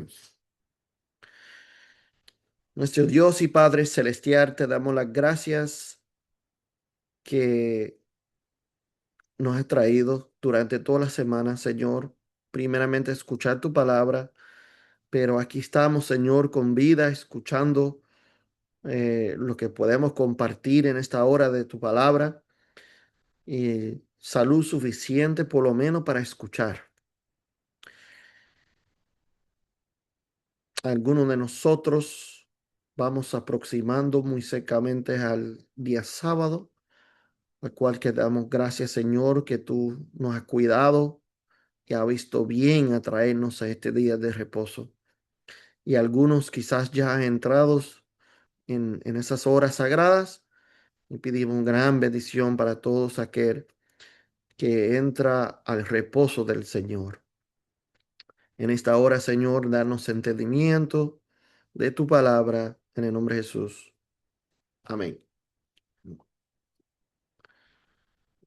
Oremos. Nuestro Dios y Padre Celestial, te damos las gracias que nos has traído durante toda la semana, Señor. Primeramente, escuchar tu palabra, pero aquí estamos, Señor, con vida, escuchando lo que podemos compartir en esta hora de tu palabra y salud suficiente, por lo menos, para escuchar. Algunos de nosotros vamos aproximando muy cercamente al día sábado, al cual que damos gracias, Señor, que tú nos has cuidado y has visto bien a traernos a este día de reposo. Y algunos quizás ya entrados en esas horas sagradas, y pedimos gran bendición para todos aquel que entra al reposo del Señor. En esta hora, Señor, danos entendimiento de tu palabra en el nombre de Jesús. Amén.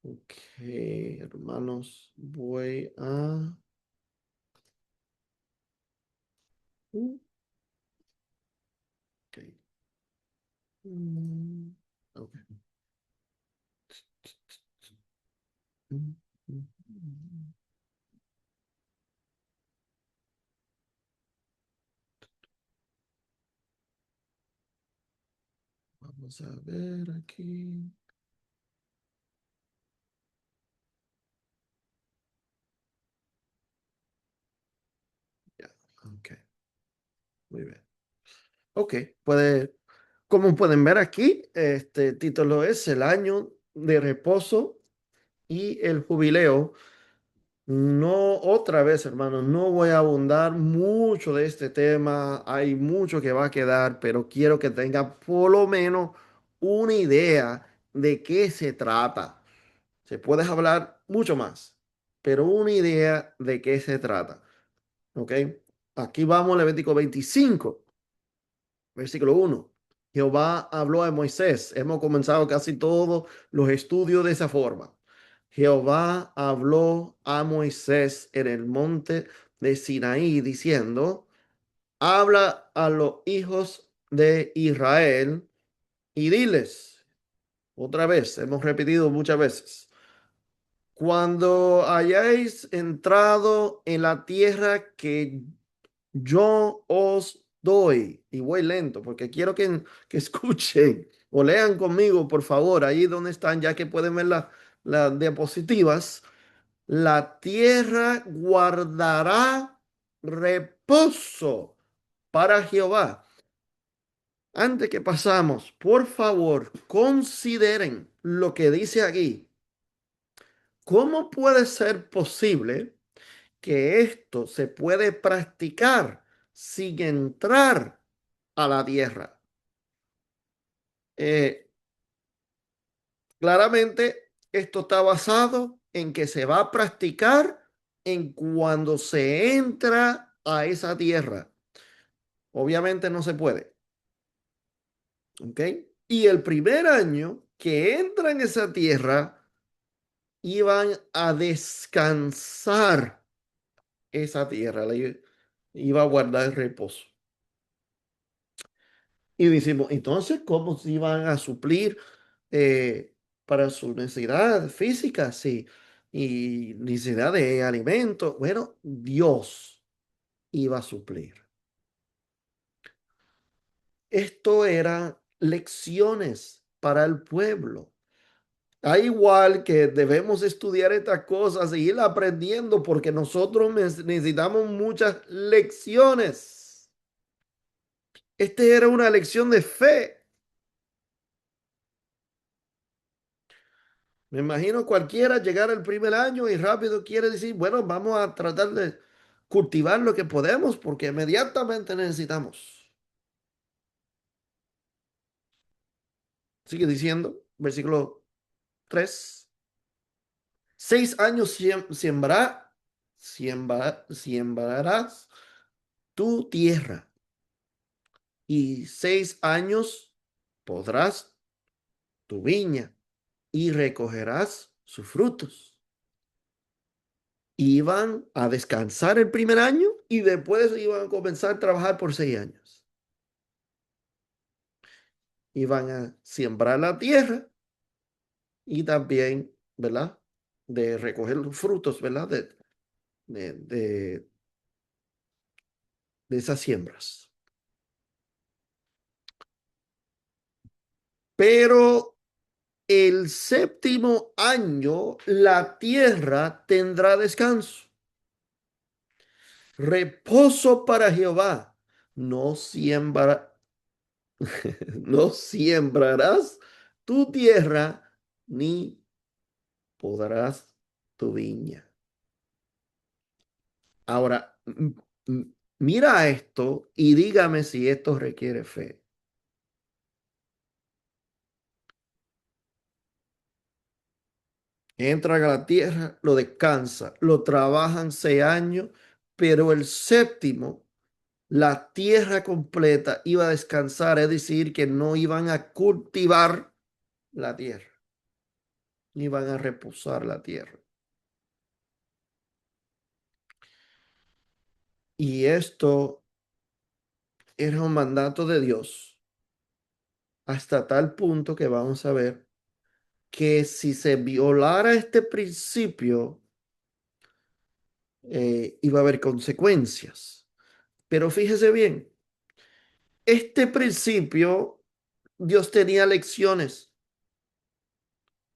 Ok, hermanos, voy a... Ok. Ok. Vamos a ver aquí. Ya, ok, muy bien. Ok, como pueden ver aquí, este título es El año de reposo y el jubileo. No, otra vez, hermanos, no voy a abundar mucho de este tema. Hay mucho que va a quedar, pero quiero que tengan por lo menos una idea de qué se trata. Se puede hablar mucho más, pero una idea de qué se trata. ¿Ok? Aquí vamos, Levítico 25, versículo 1. Jehová habló a Moisés. Hemos comenzado casi todos los estudios de esa forma. Jehová habló a Moisés en el monte de Sinaí diciendo, habla a los hijos de Israel y diles, otra vez, hemos repetido muchas veces, cuando hayáis entrado en la tierra que yo os doy, y voy lento porque quiero que escuchen o lean conmigo, por favor, ahí donde están, ya que pueden ver las diapositivas. La tierra guardará reposo para Jehová. Antes que pasamos, por favor, consideren lo que dice aquí. ¿Cómo puede ser posible que esto se puede practicar sin entrar a la tierra? Eh, Claramente, esto está basado en que se va a practicar en cuando se entra a esa tierra. Obviamente no se puede. ¿Ok? Y el primer año que entra en esa tierra, iban a descansar esa tierra, iba a guardar reposo. Y decimos, entonces, ¿cómo se iban a suplir para su necesidad física? Sí, y necesidad de alimento. Bueno, Dios iba a suplir. Esto eran lecciones para el pueblo. Da igual que debemos estudiar estas cosas y ir aprendiendo porque nosotros necesitamos muchas lecciones. Este era una lección de fe. Me imagino cualquiera llegar al primer año y rápido quiere decir, bueno, vamos a tratar de cultivar lo que podemos porque inmediatamente necesitamos. Sigue diciendo, versículo 3. 6 años sembrarás tu tierra y 6 años podrás tu viña y recogerás sus frutos. Iban a descansar el primer año y después iban a comenzar a trabajar por 6 años. Iban a sembrar la tierra y también, ¿verdad? De recoger los frutos, ¿verdad? De, de, de esas siembras. Pero el séptimo año la tierra tendrá descanso, reposo para Jehová. No siembra, no sembrarás tu tierra ni podrás tu viña. Ahora, mira esto y dígame si esto requiere fe. Entran a la tierra, lo descansa, lo trabajan 6 años, pero el séptimo, la tierra completa iba a descansar, es decir, que no iban a cultivar la tierra, ni iban a reposar la tierra. Y esto era un mandato de Dios, hasta tal punto que vamos a ver que si se violara este principio, iba a haber consecuencias. Pero fíjese bien, este principio, Dios tenía lecciones.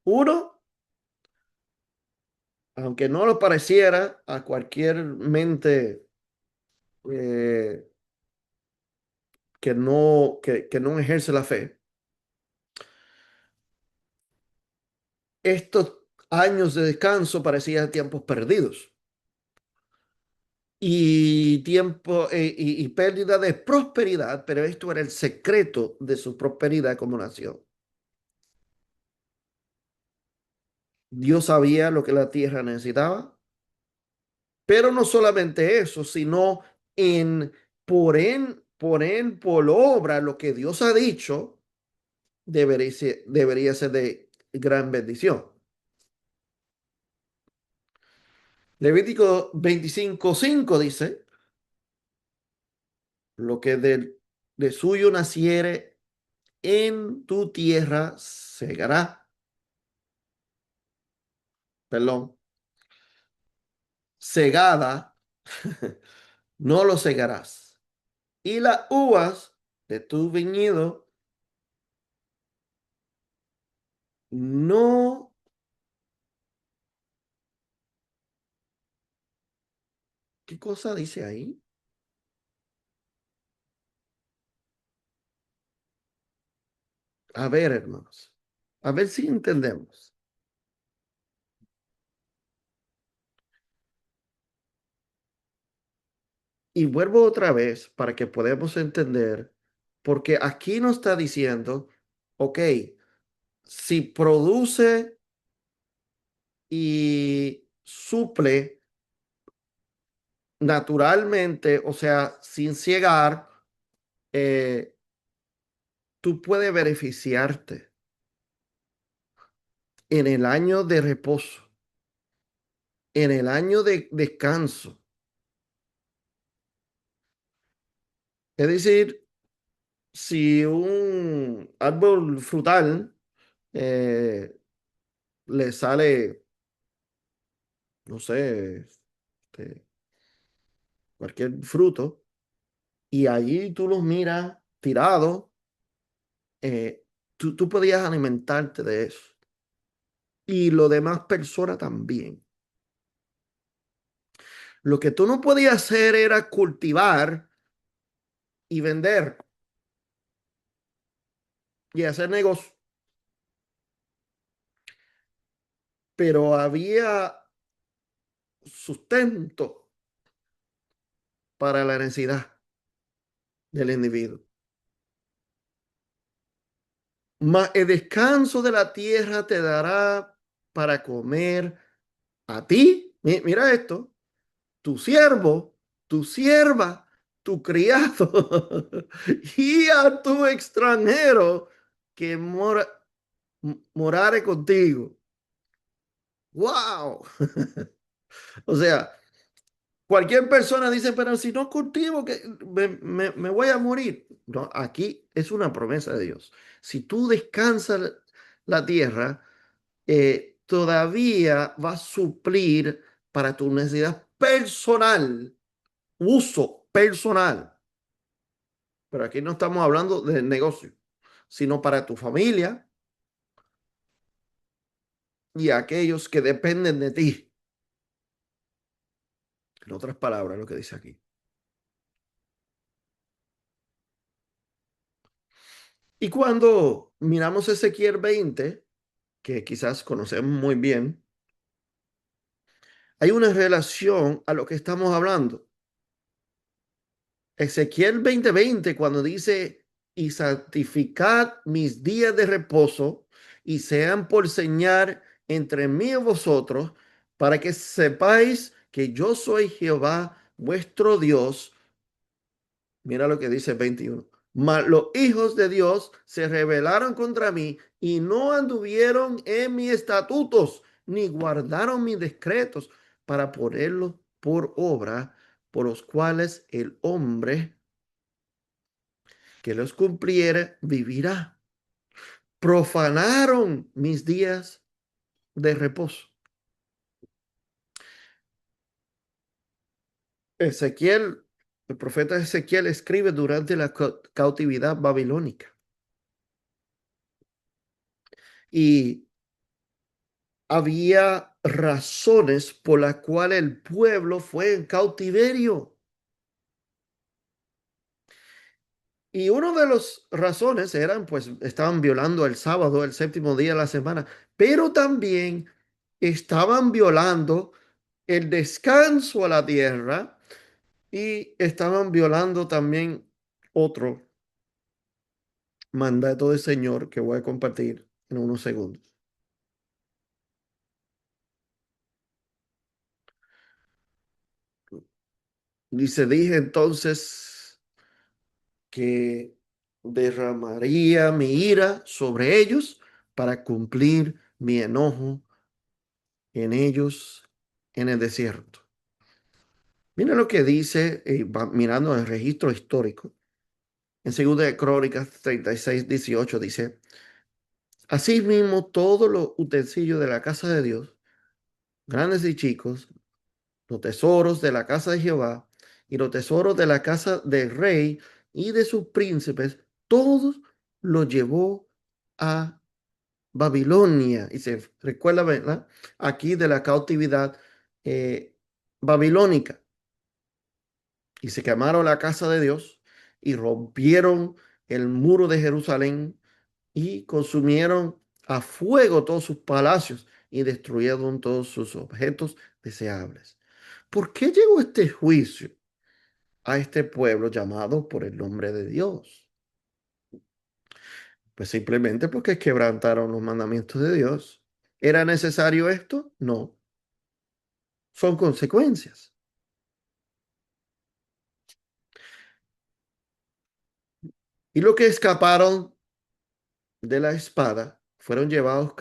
Uno, aunque no lo pareciera a cualquier mente eh, que no ejerce la fe, estos años de descanso parecían tiempos perdidos y tiempo y pérdida de prosperidad, pero esto era el secreto de su prosperidad como nación. Dios sabía lo que la tierra necesitaba, pero no solamente eso, sino en por obra lo que Dios ha dicho debería ser de gran bendición. Levítico 25:5 dice, lo que de suyo naciere en tu tierra segará, perdón, segada, no lo segarás. Y las uvas de tu viñedo no, ¿qué cosa dice ahí? A ver, hermanos, a ver si entendemos. Y vuelvo otra vez para que podamos entender, porque aquí nos está diciendo, ok, si produce y suple naturalmente, o sea, sin ciegar, eh, tú puedes beneficiarte en el año de reposo, en el año de descanso. Es decir, si un árbol frutal eh, le sale, no sé, este, cualquier fruto, y allí tú los miras tirados, tú podías alimentarte de eso. Y lo demás personas también. Lo que tú no podías hacer era cultivar y vender y hacer negocio. Pero había sustento para la necesidad del individuo. Mas el descanso de la tierra te dará para comer a ti. Mira esto, tu siervo, tu sierva, tu criado y a tu extranjero que morare contigo. ¡Wow! O sea, Cualquier persona dice, pero si no cultivo, que me voy a morir. No, aquí es una promesa de Dios. Si tú descansas la tierra, todavía va a suplir para tu necesidad personal, uso personal. Pero aquí no estamos hablando de negocio, sino para tu familia y aquellos que dependen de ti. En otras palabras, lo que dice aquí. Y cuando miramos Ezequiel 20, que quizás conocemos muy bien, hay una relación a lo que estamos hablando. Ezequiel 20:20, cuando dice, y santificad mis días de reposo, y sean por señal entre mí y vosotros, para que sepáis que yo soy Jehová, vuestro Dios. Mira lo que dice el 21. Mas los hijos de Dios se rebelaron contra mí y no anduvieron en mis estatutos, ni guardaron mis decretos para ponerlos por obra, por los cuales el hombre que los cumpliere vivirá. Profanaron mis días de reposo. Ezequiel, el profeta Ezequiel escribe durante la cautividad babilónica. Y había razones por las cuales el pueblo fue en cautiverio. Y una de las razones eran, pues, estaban violando el sábado, el séptimo día de la semana, pero también estaban violando el descanso a la tierra y estaban violando también otro mandato del Señor que voy a compartir en unos segundos. Dice, dije entonces que derramaría mi ira sobre ellos para cumplir mi enojo en ellos en el desierto. Mira lo que dice, mirando el registro histórico, en 2 de Crónicas 36:18 dice, asimismo todos los utensilios de la casa de Dios, grandes y chicos, los tesoros de la casa de Jehová y los tesoros de la casa del rey y de sus príncipes, todos los llevó a Babilonia. Y se recuerda, ¿verdad? Aquí de la cautividad babilónica. Y se quemaron la casa de Dios y rompieron el muro de Jerusalén y consumieron a fuego todos sus palacios y destruyeron todos sus objetos deseables. ¿Por qué llegó este juicio a este pueblo llamado por el nombre de Dios? Pues simplemente porque quebrantaron los mandamientos de Dios. ¿Era necesario esto? No. Son consecuencias. Y los que escaparon de la espada fueron llevados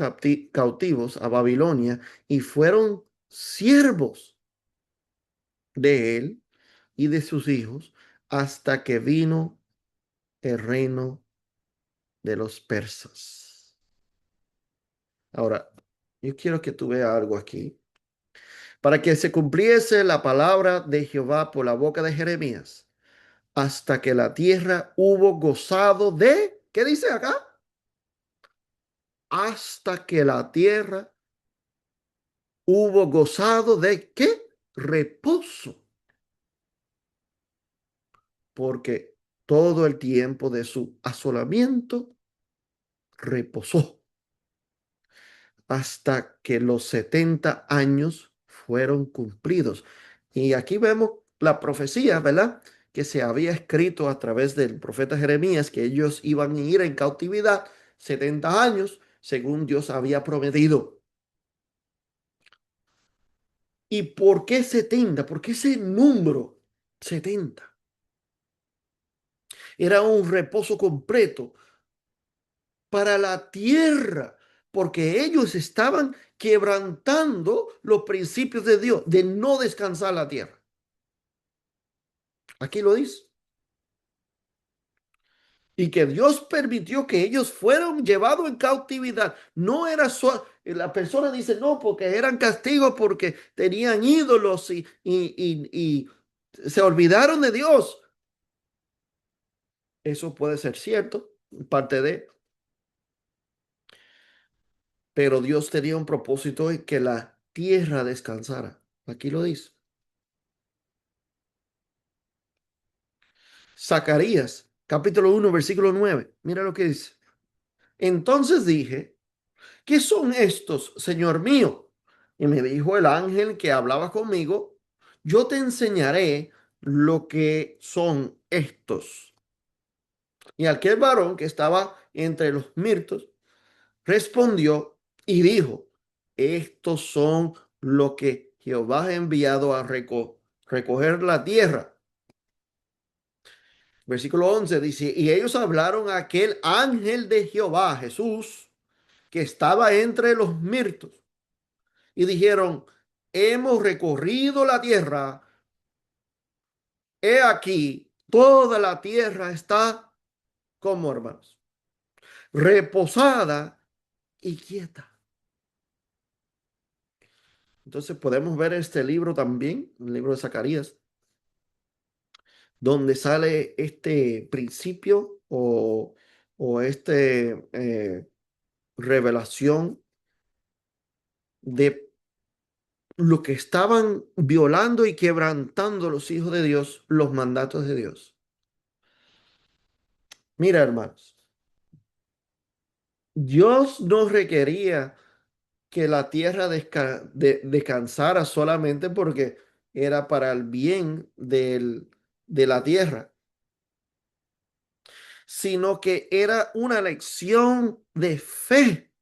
cautivos a Babilonia y fueron siervos de él y de sus hijos hasta que vino el reino de los persas. Ahora, yo quiero que tú veas algo aquí. Para que se cumpliese la palabra de Jehová por la boca de Jeremías, hasta que la tierra hubo gozado de, ¿qué dice acá? Hasta que la tierra hubo gozado de, ¿qué? Reposo, porque todo el tiempo de su asolamiento reposó hasta que los 70 años fueron cumplidos. Y aquí vemos la profecía, ¿verdad? Que se había escrito a través del profeta Jeremías, que ellos iban a ir en cautividad 70 años, según Dios había prometido. ¿Y por qué 70? ¿Por qué ese número 70? Era un reposo completo para la tierra, porque ellos estaban quebrantando los principios de Dios, de no descansar la tierra. Aquí lo dice. Y que Dios permitió que ellos fueran llevados en cautividad. No era la persona dice, no, porque eran castigos porque tenían ídolos y se olvidaron de Dios. Eso puede ser cierto, parte de, pero Dios tenía un propósito en que la tierra descansara. Aquí lo dice. Zacarías, capítulo 1 versículo 9. Mira lo que dice. Entonces dije, ¿qué son estos, Señor mío? Y me dijo el ángel que hablaba conmigo, yo te enseñaré lo que son estos. Y aquel varón que estaba entre los mirtos respondió y dijo, estos son lo que Jehová ha enviado a recoger la tierra. Versículo 11 dice, y ellos hablaron a aquel ángel de Jehová, Jesús, que estaba entre los mirtos, y dijeron, hemos recorrido la tierra, he aquí, toda la tierra está como hermanos, reposada y quieta. Entonces podemos ver este libro también, el libro de Zacarías, donde sale este principio o este revelación de lo que estaban violando y quebrantando los hijos de Dios, los mandatos de Dios. Mira, hermanos, Dios no requería que la tierra descansara solamente porque era para el bien de la tierra, sino que era una lección de fe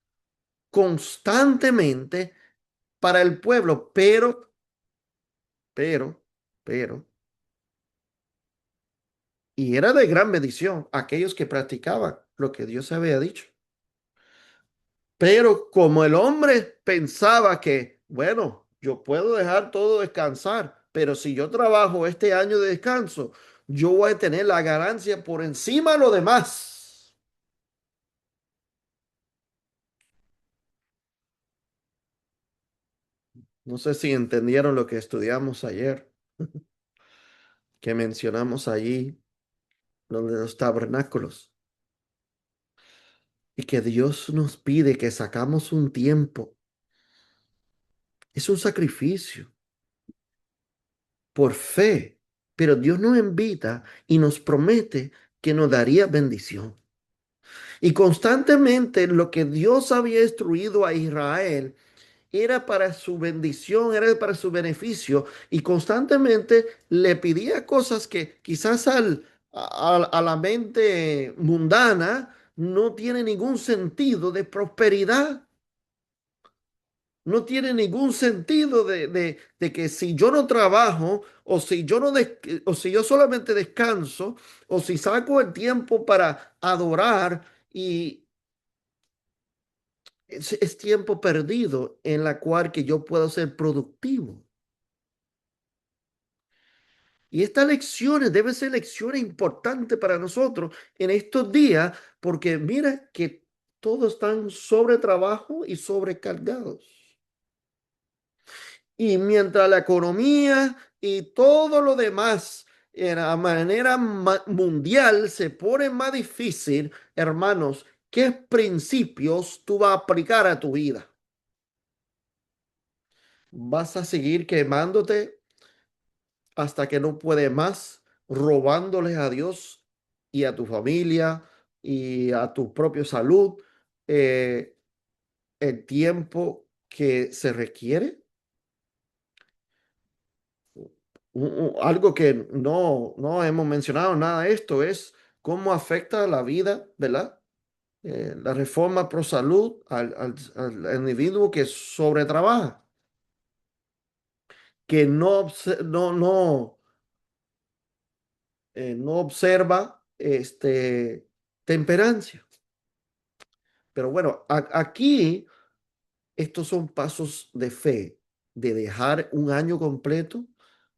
constantemente para el pueblo, pero, pero, y era de gran bendición aquellos que practicaban lo que Dios había dicho. Pero como el hombre pensaba que, bueno, yo puedo dejar todo descansar, pero si yo trabajo este año de descanso, yo voy a tener la ganancia por encima de lo demás. No sé si entendieron lo que estudiamos ayer, que mencionamos allí, lo de los tabernáculos, y que Dios nos pide que sacamos un tiempo. Es un sacrificio por fe, pero Dios nos invita y nos promete que nos daría bendición. Y constantemente lo que Dios había instruido a Israel era para su bendición, era para su beneficio. Y constantemente le pedía cosas que quizás a la mente mundana no tiene ningún sentido de prosperidad. No tiene ningún sentido de que si yo no trabajo o si yo no o si yo solamente descanso o si saco el tiempo para adorar y es tiempo perdido en la cual que yo puedo ser productivo. Y estas lecciones deben ser lecciones importantes para nosotros en estos días porque mira que todos están sobre trabajo y sobrecargados. Y mientras la economía y todo lo demás en la manera mundial se pone más difícil, hermanos, ¿qué principios tú vas a aplicar a tu vida? ¿Vas a seguir quemándote hasta que no puede más, robándoles a Dios y a tu familia y a tu propia salud eh, el tiempo que se requiere? Algo que no hemos mencionado nada de esto es cómo afecta la vida, ¿verdad? La reforma pro salud al individuo que sobretrabaja, que no observa temperancia. Pero bueno, aquí estos son pasos de fe, de dejar un año completo,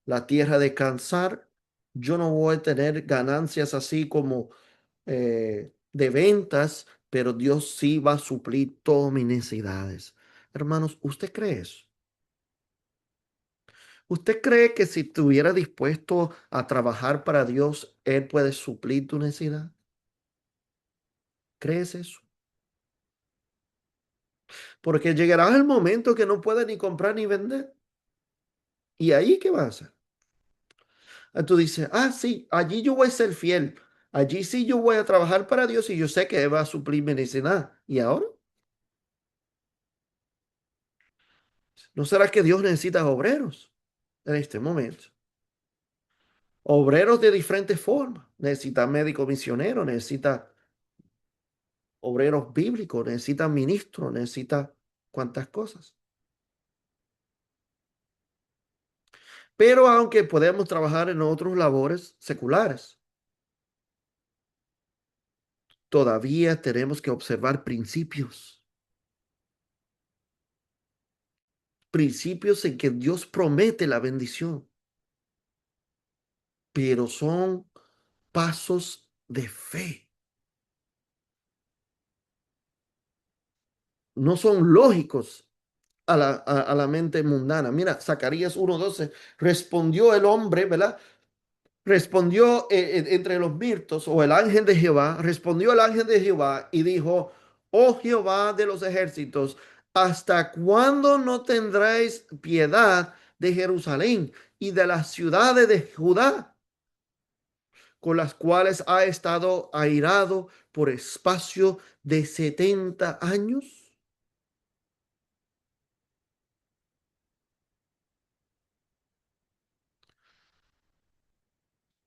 la tierra descansar, Yo no voy a tener ganancias así como de ventas, pero Dios sí va a suplir todas mis necesidades. Hermanos, ¿usted cree eso? ¿Usted cree que si estuviera dispuesto a trabajar para Dios, Él puede suplir tu necesidad? ¿Crees eso? Porque llegará el momento que no pueda ni comprar ni vender. ¿Y ahí qué va a hacer? Tú dices, sí, allí yo voy a ser fiel. Allí sí yo voy a trabajar para Dios y yo sé que Él va a suplir mi necesidad. ¿Y ahora? ¿No será que Dios necesita obreros en este momento? Obreros de diferentes formas. Necesita médico misionero, necesita obreros bíblicos, necesita ministros, necesita cuantas cosas. Pero aunque podemos trabajar en otros labores seculares, todavía tenemos que observar principios. Principios en que Dios promete la bendición, pero son pasos de fe. No son lógicos a la mente mundana. Mira, Zacarías 1:12, respondió el hombre, ¿verdad? Respondió entre los mirtos, o el ángel de Jehová, respondió el ángel de Jehová y dijo, oh Jehová de los ejércitos, ¿hasta cuándo no tendréis piedad de Jerusalén y de las ciudades de Judá, con las cuales ha estado airado por espacio de 70 años?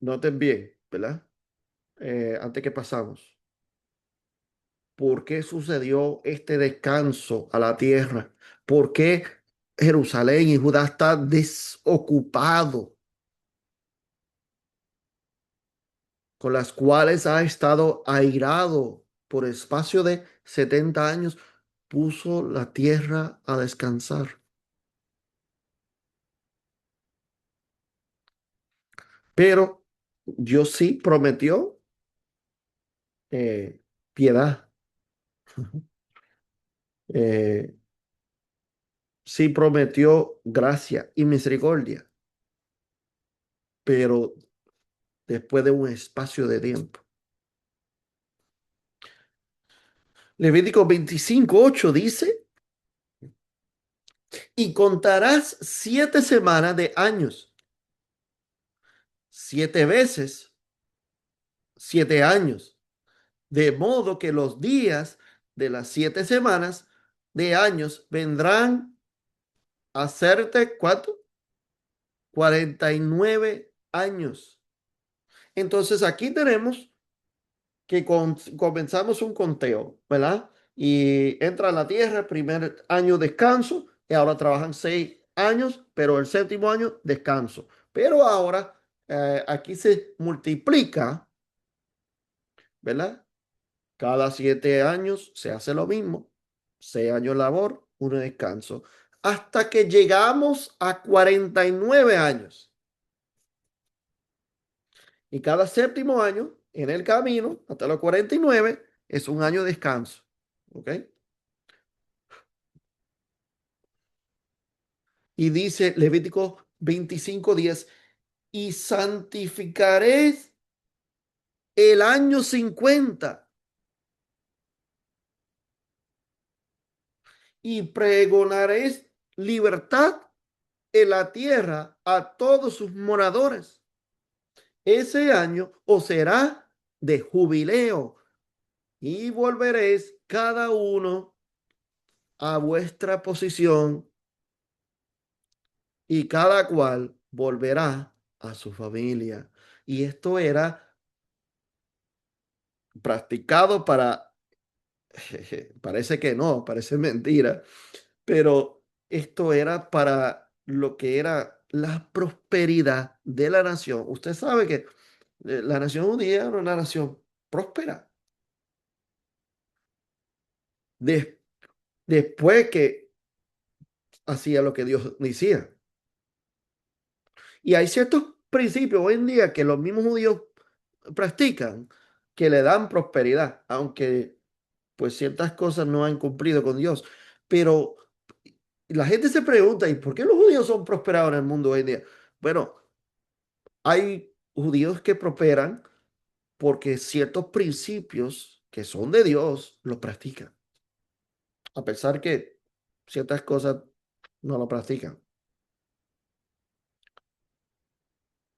Noten bien, ¿verdad? Antes que pasamos. ¿Por qué sucedió este descanso a la tierra? ¿Por qué Jerusalén y Judá está desocupado, con las cuales ha estado airado por espacio de 70 años? Puso la tierra a descansar. Pero Dios sí prometió piedad, eh, sí prometió gracia y misericordia, pero después de un espacio de tiempo. Levítico 25:8 dice, y contarás 7 semanas de años, 7 veces 7 años, de modo que los días de las 7 semanas de años vendrán a hacerte, ¿cuánto? 49 años. Entonces aquí tenemos que comenzamos un conteo, ¿verdad? Y entra a la tierra el primer año descanso y ahora trabajan 6 años, pero el séptimo año descanso. Pero ahora aquí se multiplica, ¿verdad? Cada 7 años se hace lo mismo. 6 años labor, uno descanso. Hasta que llegamos a 49 años. Y cada séptimo año, en el camino, hasta los 49, es un año de descanso. ¿Ok? Y dice Levítico 25:10, y santificaréis el año 50 y pregonaréis libertad en la tierra a todos sus moradores. Ese año os será de jubileo y volveréis cada uno a vuestra posición y cada cual volverá a su familia. Y esto era practicado para, parece que no, parece mentira, pero esto era para lo que era la prosperidad de la nación. Usted sabe que la nación judía era una nación próspera. Des- Después que hacía lo que Dios decía. Y hay ciertos principios hoy en día que los mismos judíos practican que le dan prosperidad, aunque pues ciertas cosas no han cumplido con Dios. Pero la gente se pregunta, ¿y por qué los judíos son prosperados en el mundo hoy en día? Bueno, hay judíos que prosperan porque ciertos principios que son de Dios los practican, a pesar que ciertas cosas no lo practican.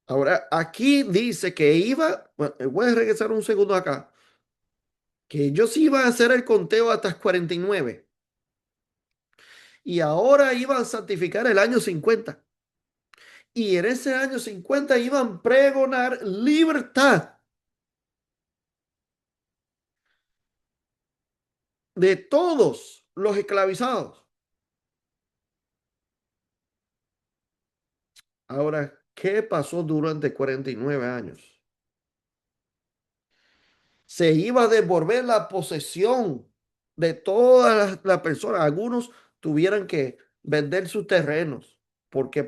Ahora, aquí dice que iba, bueno, voy a regresar un segundo acá, que ellos iban a hacer el conteo hasta 49 y ahora iban a santificar el año 50. Y en ese año 50 iban a pregonar libertad de todos los esclavizados. Ahora, ¿qué pasó durante 49 años? Se iba a devolver la posesión de todas las personas. Algunos tuvieran que vender sus terrenos porque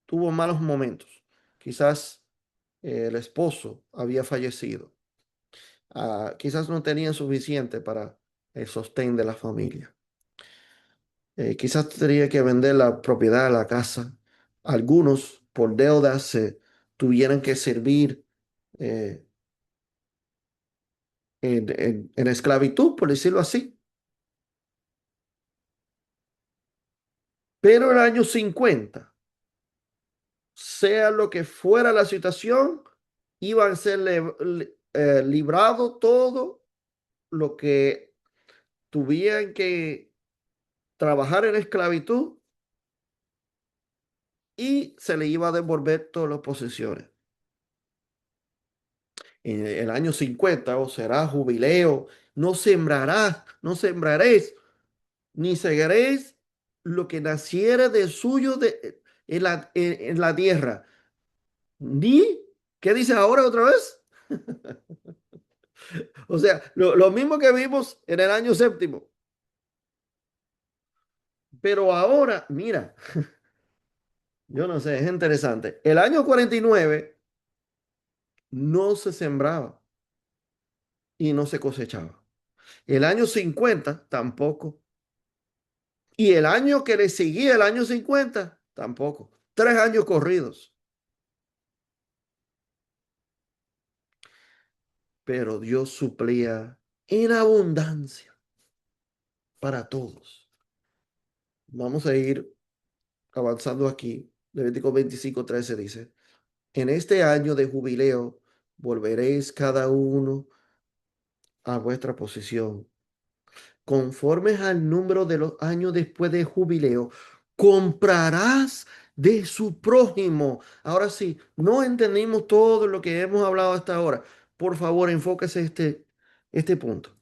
tuvo malos momentos. Quizás el esposo había fallecido. Quizás no tenían suficiente para el sostén de la familia. Quizás tenía que vender la propiedad de la casa. Algunos por deudas se tuvieran que servir eh, en esclavitud, por decirlo así. Pero el año 50, sea lo que fuera la situación, iban a ser librado todo lo que tuvieran que trabajar en esclavitud y se le iba a devolver todas las posesiones. En el año 50 o será jubileo, no sembrarás, no sembraréis, ni segaréis lo que naciera de suyo en la tierra. Ni, ¿qué dice ahora otra vez? O sea, lo mismo que vimos en el año séptimo. Pero ahora, mira, yo no sé, es interesante. El año 49 no se sembraba y no se cosechaba. El año 50 tampoco. Y el año que le seguía, el año 50 tampoco. 3 años corridos. Pero Dios suplía en abundancia para todos. Vamos a ir avanzando aquí. Levítico 25:13 dice, en este año de jubileo volveréis cada uno a vuestra posición, conformes al número de los años después de jubileo, comprarás de su prójimo. Ahora sí, no entendimos todo lo que hemos hablado hasta ahora. Por favor, enfóquese este punto.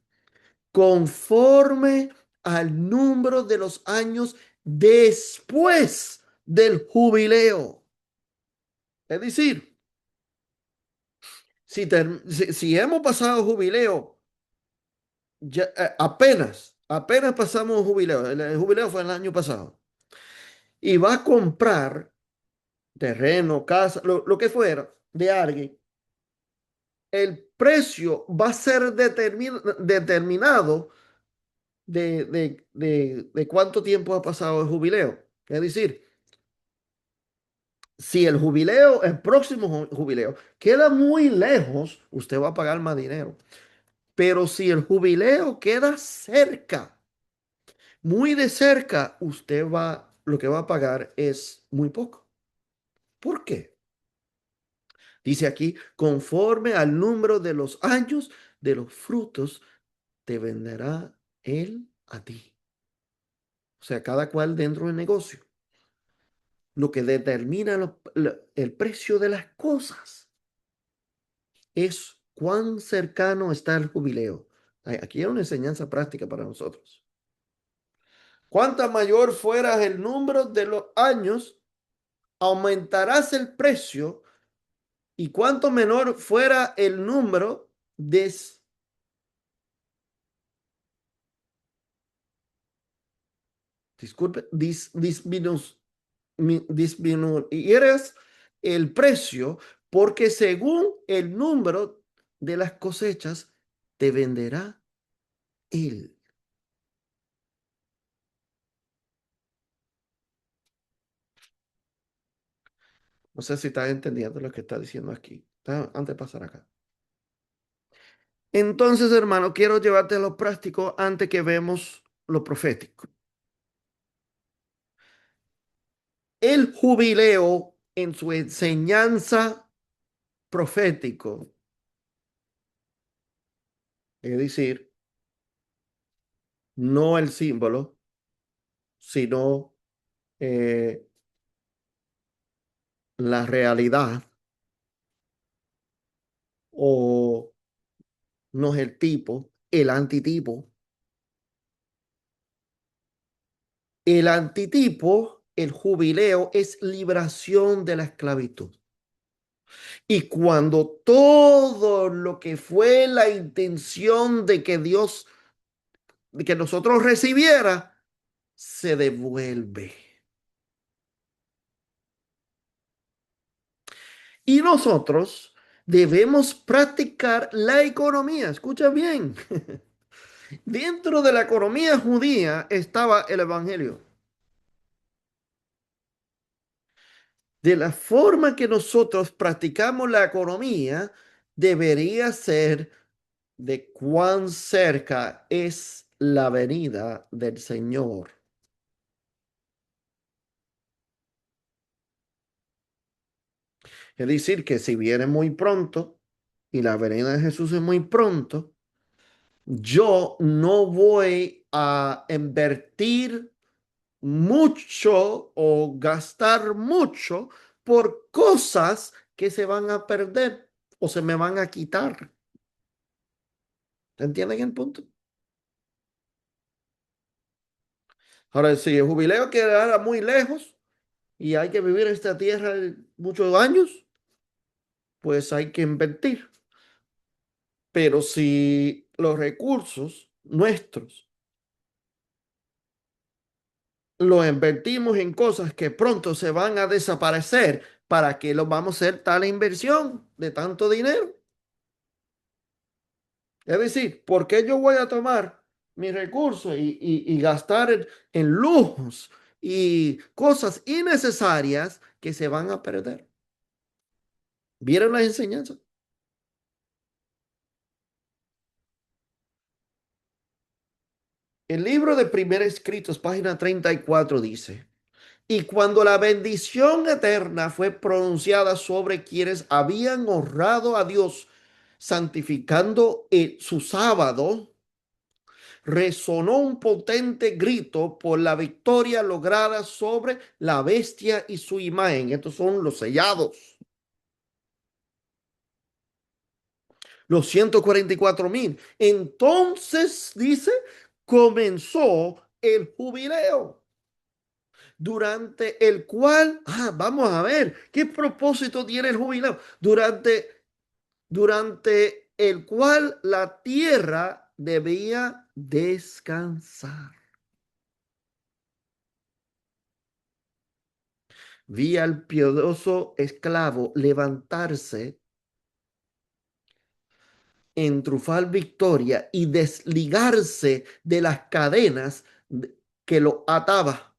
Conforme al número de los años después del jubileo. Es decir, si hemos pasado jubileo, apenas pasamos jubileo, el jubileo fue el año pasado, y va a comprar terreno, casa, lo que fuera de alguien, el precio va a ser determinado de cuánto tiempo ha pasado el jubileo. Es decir, si el próximo jubileo queda muy lejos, usted va a pagar más dinero. Pero si el jubileo queda cerca, muy de cerca, lo que va a pagar es muy poco. ¿Por qué? Dice aquí, conforme al número de los años de los frutos, te venderá él a ti. O sea, cada cual dentro del negocio. Lo que determina el precio de las cosas es cuán cercano está el jubileo. Aquí hay una enseñanza práctica para nosotros. Cuanta mayor fuera el número de los años, aumentarás el precio, y cuanto menor fuera el número, disculpe, disminuirás el precio, porque según el número de las cosechas, te venderá él. No sé si estás entendiendo lo que está diciendo aquí. Antes de pasar acá. Entonces, hermano, quiero llevarte a lo práctico antes que vemos lo profético. El jubileo en su enseñanza profético, es decir, no el símbolo, sino eh, la realidad, o no es el tipo, el antitipo. El antitipo, el jubileo, es liberación de la esclavitud. Y cuando todo lo que fue la intención de que Dios, de que nosotros recibiera, se devuelve. Y nosotros debemos practicar la economía. Escucha bien. Dentro de la economía judía estaba el evangelio. De la forma que nosotros practicamos la economía, debería ser de cuán cerca es la venida del Señor. Es decir, que si viene muy pronto y la venida de Jesús es muy pronto, yo no voy a invertir mucho o gastar mucho por cosas que se van a perder o se me van a quitar. ¿Entienden el punto? Ahora, si el jubileo quedara muy lejos y hay que vivir en esta tierra muchos años, pues hay que invertir. Pero si los recursos nuestros los invertimos en cosas que pronto se van a desaparecer, ¿para qué los vamos a hacer tal inversión de tanto dinero? Es decir, ¿por qué yo voy a tomar mis recursos y gastar en lujos y cosas innecesarias que se van a perder? ¿Vieron las enseñanzas? El libro de primeros escritos, página 34, dice, y cuando la bendición eterna fue pronunciada sobre quienes habían honrado a Dios, santificando su sábado, resonó un potente grito por la victoria lograda sobre la bestia y su imagen. Estos son los sellados, los 144,000. Entonces, dice, comenzó el jubileo, durante el cual, vamos a ver, ¿qué propósito tiene el jubileo? Durante el cual la tierra debía descansar. Vi al piadoso esclavo levantarse en triunfal victoria y desligarse de las cadenas que lo ataba.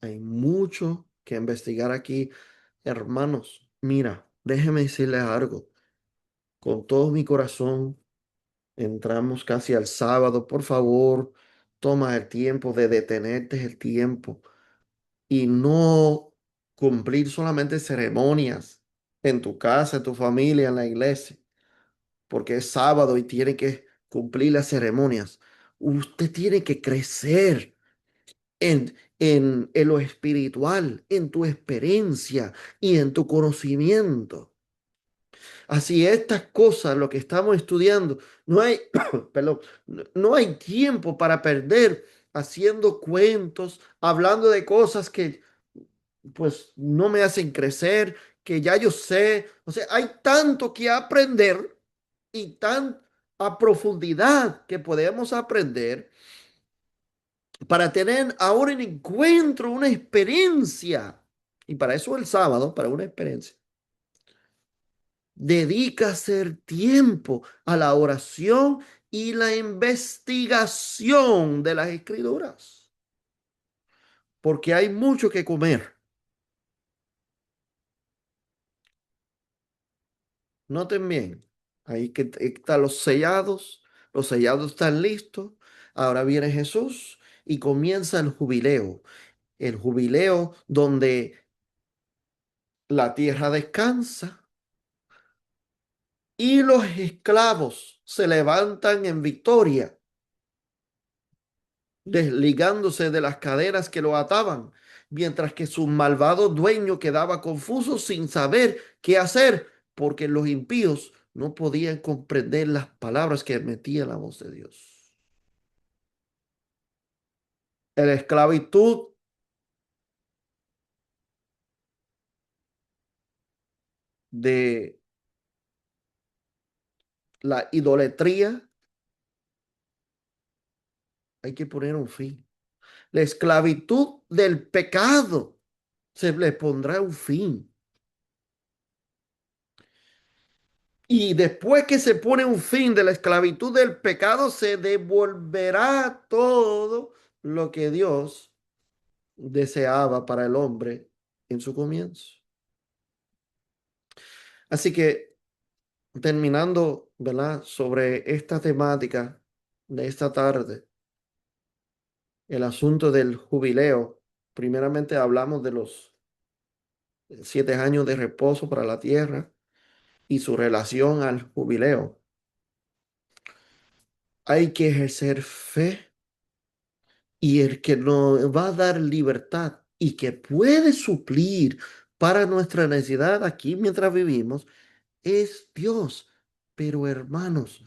Hay mucho que investigar aquí, hermanos. Mira, déjeme decirles algo. Con todo mi corazón, entramos casi al sábado. Por favor, toma el tiempo de detenerte el tiempo y no cumplir solamente ceremonias en tu casa, en tu familia, en la iglesia, porque es sábado y tiene que cumplir las ceremonias. Usted tiene que crecer en lo espiritual, en tu experiencia y en tu conocimiento. Así estas cosas, lo que estamos estudiando, no hay, perdón, no hay tiempo para perder haciendo cuentos, hablando de cosas que pues no me hacen crecer, que ya yo sé. O sea, hay tanto que aprender y tan a profundidad que podemos aprender para tener ahora un encuentro, una experiencia. Y para eso el sábado, para una experiencia. Dedica a hacer tiempo a la oración y la investigación de las escrituras, porque hay mucho que comer. Noten bien, ahí que están los sellados están listos. Ahora viene Jesús y comienza el jubileo donde la tierra descansa y los esclavos se levantan en victoria, desligándose de las cadenas que lo ataban, mientras que su malvado dueño quedaba confuso sin saber qué hacer, porque los impíos no podían comprender las palabras que metía la voz de Dios. La esclavitud de la idolatría, hay que poner un fin. La esclavitud del pecado, se le pondrá un fin. Y después que se pone un fin de la esclavitud del pecado, se devolverá todo lo que Dios deseaba para el hombre en su comienzo. Así que terminando, ¿verdad? Sobre esta temática de esta tarde, el asunto del jubileo. Primeramente hablamos de los 7 años de reposo para la tierra y su relación al jubileo. Hay que ejercer fe, y el que nos va a dar libertad y que puede suplir para nuestra necesidad aquí mientras vivimos es Dios. Pero hermanos,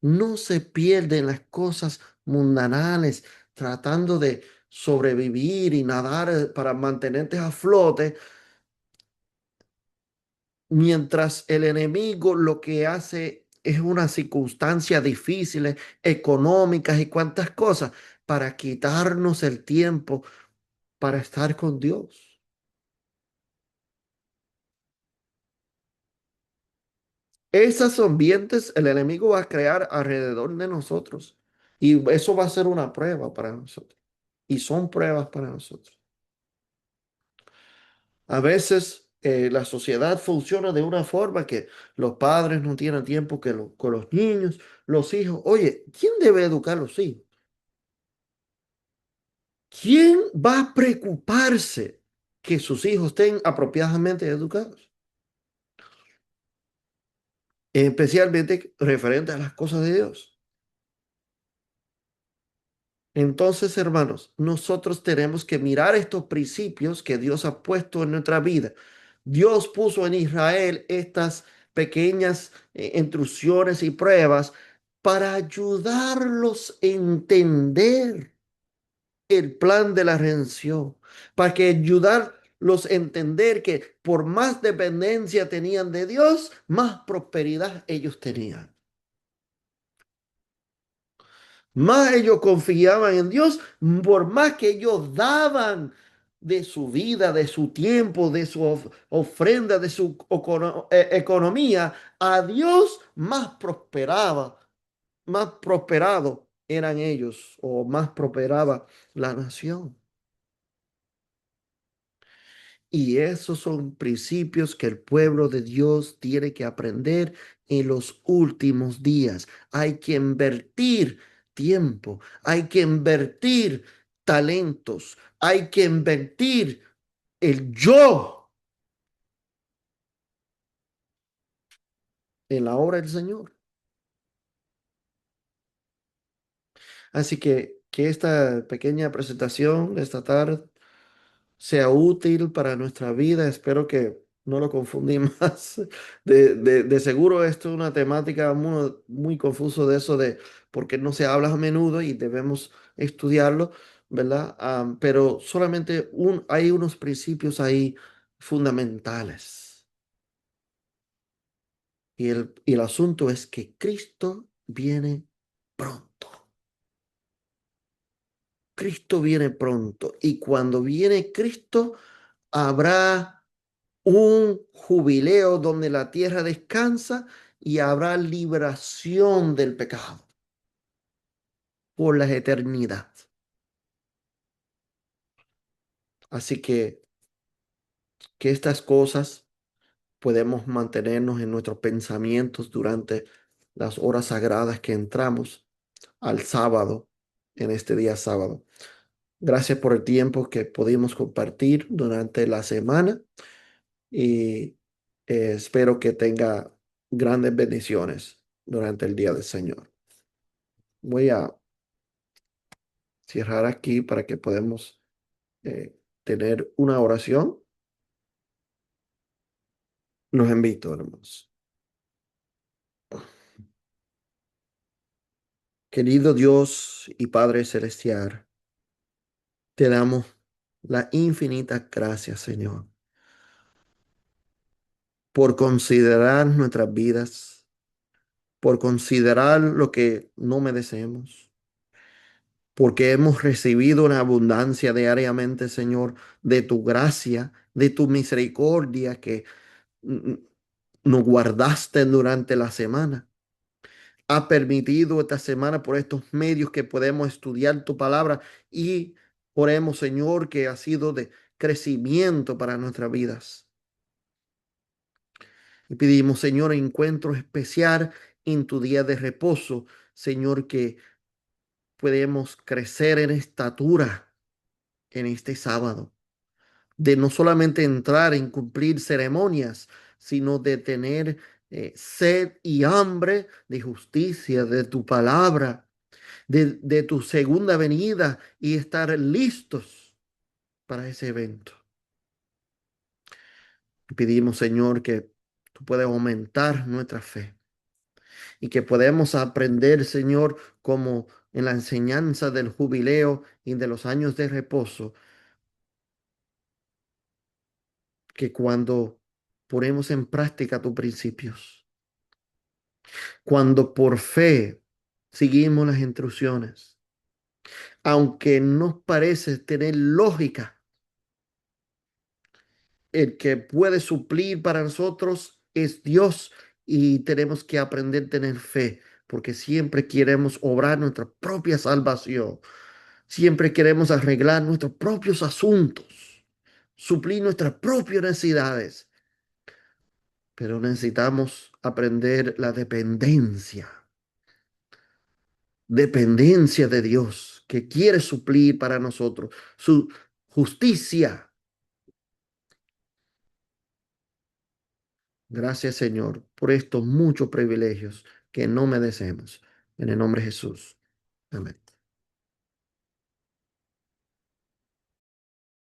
no se pierden las cosas mundanales tratando de sobrevivir y nadar para mantenerte a flote, mientras el enemigo lo que hace es una circunstancia difíciles, económicas y cuantas cosas para quitarnos el tiempo para estar con Dios. Esos ambientes el enemigo va a crear alrededor de nosotros y eso va a ser una prueba para nosotros. Y son pruebas para nosotros. A veces la sociedad funciona de una forma que los padres no tienen tiempo con los niños, los hijos. Oye, ¿quién debe educar a los hijos? ¿Quién va a preocuparse que sus hijos estén apropiadamente educados? Especialmente referente a las cosas de Dios. Entonces, hermanos, nosotros tenemos que mirar estos principios que Dios ha puesto en nuestra vida. Dios puso en Israel estas pequeñas intrusiones y pruebas para ayudarlos a entender el plan de la redención, para que ayudarlos a entender que por más dependencia tenían de Dios, más prosperidad ellos tenían. Más ellos confiaban en Dios, por más que ellos daban de su vida, de su tiempo, de su ofrenda, de su economía a Dios, más prosperaba, más prosperado eran ellos o más prosperaba la nación. Y esos son principios que el pueblo de Dios tiene que aprender en los últimos días. Hay que invertir tiempo, hay que invertir talentos, hay que invertir el yo en la obra del Señor. Así que esta pequeña presentación de esta tarde sea útil para nuestra vida. Espero que no lo confundí más. De seguro esto es una temática muy, muy confuso de eso de por qué no se habla a menudo y debemos estudiarlo, ¿verdad? Pero solamente hay unos principios ahí fundamentales. Y el asunto es que Cristo viene pronto. Cristo viene pronto y cuando viene Cristo habrá un jubileo donde la tierra descansa y habrá liberación del pecado por la eternidad. Así que estas cosas podemos mantenernos en nuestros pensamientos durante las horas sagradas que entramos al sábado, en este día sábado. Gracias por el tiempo que pudimos compartir durante la semana y espero que tenga grandes bendiciones durante el día del Señor. Voy a cerrar aquí para que podamos tener una oración. Los invito, hermanos. Querido Dios y Padre Celestial, te damos la infinita gracias, Señor, por considerar nuestras vidas, por considerar lo que no merecemos, porque hemos recibido una abundancia diariamente, Señor, de tu gracia, de tu misericordia que mm, nos guardaste durante la semana. Ha permitido esta semana por estos medios que podemos estudiar tu palabra y oremos, Señor, que ha sido de crecimiento para nuestras vidas. Y pedimos, Señor, encuentro especial en tu día de reposo, Señor, que podemos crecer en estatura en este sábado, de no solamente entrar en cumplir ceremonias, sino de tener sed y hambre de justicia, de tu palabra, de tu segunda venida y estar listos para ese evento. Pedimos, Señor, que tú puedas aumentar nuestra fe y que podamos aprender, Señor, como en la enseñanza del jubileo y de los años de reposo, que cuando ponemos en práctica tus principios, cuando por fe seguimos las instrucciones, aunque nos parece tener lógica, el que puede suplir para nosotros es Dios y tenemos que aprender a tener fe, porque siempre queremos obrar nuestra propia salvación, siempre queremos arreglar nuestros propios asuntos, suplir nuestras propias necesidades, pero necesitamos aprender la dependencia de Dios, que quiere suplir para nosotros su justicia. Gracias, Señor, por estos muchos privilegios que no merecemos. En el nombre de Jesús. Amén.